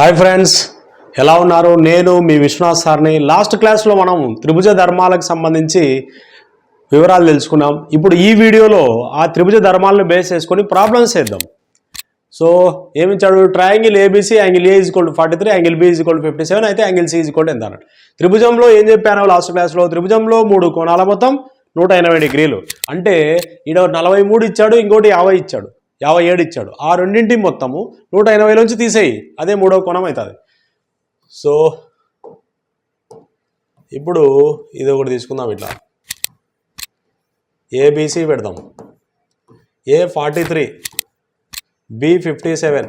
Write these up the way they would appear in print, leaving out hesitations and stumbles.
Hi friends, ఎలా ఉన్నారు? నేను మీ విశ్వనాథ్ సార్ని. లాస్ట్ క్లాస్లో మనం త్రిభుజ ధర్మాలకు సంబంధించి వివరాలు తెలుసుకున్నాం. ఇప్పుడు ఈ వీడియోలో ఆ త్రిభుజ ధర్మాలను బేస్ చేసుకొని ప్రాబ్లమ్స్ చేద్దాం. సో ఏమిచ్చాడు? Triangle ABC, angle A is equal to 43, angle B is equal to 57, అయితే angle C is equal to ఎంత అన్నాడు. త్రిభుజంలో ఏం చెప్పాను లాస్ట్ క్లాస్లో? త్రిభుజంలో 3 కోణాల మొత్తం 180 డిగ్రీలు. అంటే ఈడ 43 ఇచ్చాడు, ఇంకోటి 50 ఇచ్చాడు, 57 ఇచ్చాడు. ఆ రెండింటి మొత్తము 180 నుంచి తీసేయి, అదే మూడవ కోణం అవుతుంది. సో ఇప్పుడు ఇది ఒకటి తీసుకుందాం. ఇట్లా ఏబీసీ పెడదాం. ఏ 43, బి 57.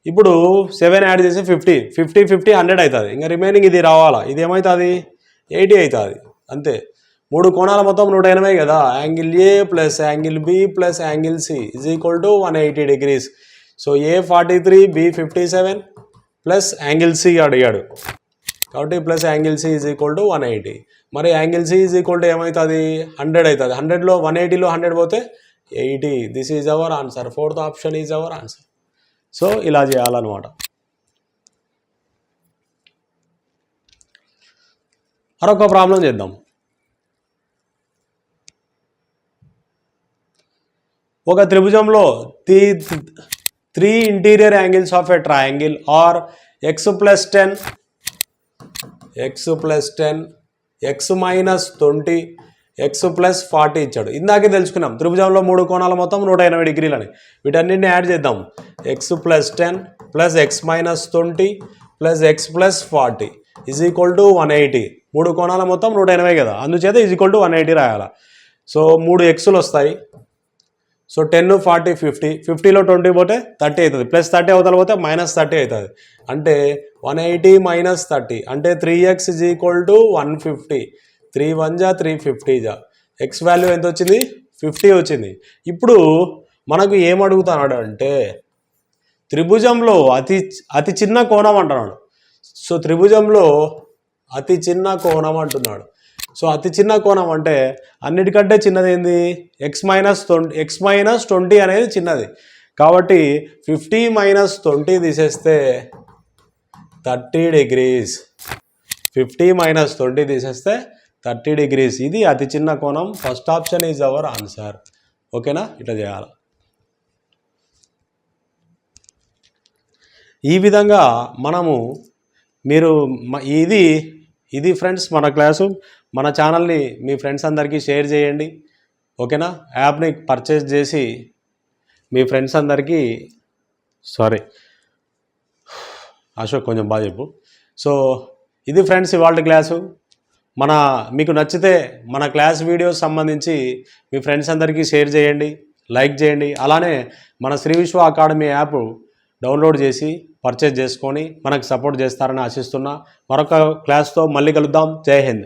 ఇప్పుడు 7 యాడ్ చేసి 50, 50 50 100 అవుతుంది. ఇంకా రిమైనింగ్ ఇది రావాలా. ఇది ఏమవుతుంది? 80 అవుతుంది. అంతే. 3 కోణాల మొత్తం 180 కదా. Angle A plus angle B plus angle C is equal to 180 degrees. So A 43, B 57 plus angle C అడిగాడు కాబట్టి plus angle C is equal to 180. మరి angle C is equal to ఏమవుతుంది? 100 అవుతుంది. 100లో 180లో 100 పోతే 80. This is our answer. Fourth option is our answer. So ఇలా చేయాలన్నమాట. మరొక ప్రాబ్లం చేద్దాం. ఒక త్రిభుజంలో 3 interior angles of a triangle are x + 10, x + 10, x - 20, x + 40 ఇచ్చాడు. ఇందాకే తెలుసుకున్నాం త్రిభుజంలో 3 కోణాల మొత్తం 180 డిగ్రీలని. వీటన్నింటిని యాడ్ చేద్దాం. x + 10 plus x - 20 plus x + 40 is equal to 180. 3 కోణాల మొత్తం 180 కదా, అందుచేత ఈజ్ ఈక్వల్ టు 180 రాయాలి. సో 3 x'లు వస్తాయి. సో 10, 40, 50. 50లో 20 పోతే 30 అవుతుంది. ప్లస్ 30 అవతల పోతే -30 అవుతుంది. అంటే 180 - 30 అంటే 3x is equal to 150. 3 × 1 = 350. X value ఎంత వచ్చింది? 50 వచ్చింది. ఇప్పుడు మనకు ఏమడుగుతున్నాడు అంటే త్రిభుజంలో అతి చిన్న కోణం అంటున్నాడు. సో త్రిభుజంలో అతి చిన్న కోణం అంటున్నాడు. సో అతి చిన్న కోణం అంటే అన్నిటికంటే చిన్నది ఏంది? x - 20 అనేది చిన్నది. కాబట్టి 50 - 20 తీసేస్తే 30 డిగ్రీస్. 50 - 20 తీసేస్తే 30 డిగ్రీస్. ఇది అతి చిన్న కోణం. First option is our answer. ఓకేనా? ఇట్లా చేయాలి. ఈ విధంగా మనము ఇది ఫ్రెండ్స్ మన క్లాసు. మన ఛానల్ని మీ ఫ్రెండ్స్ అందరికీ షేర్ చేయండి. ఓకేనా? యాప్ని పర్చేస్ చేసి మీ ఫ్రెండ్స్ అందరికీ అశోక్ కొంచెం బాగా చెప్పు. సో ఇది ఫ్రెండ్స్ ఇవాళ క్లాసు. మీకు నచ్చితే మన క్లాస్ వీడియోస్ సంబంధించి మీ ఫ్రెండ్స్ అందరికీ షేర్ చేయండి, లైక్ చేయండి. అలానే మన శ్రీ విశ్వ అకాడమీ యాప్ డౌన్లోడ్ చేసి పర్చేజ్ చేసుకొని మనకు సపోర్ట్ చేస్తారని ఆశిస్తున్నా. మరొక క్లాస్తో మళ్ళీ కలుద్దాం. జై హింద్.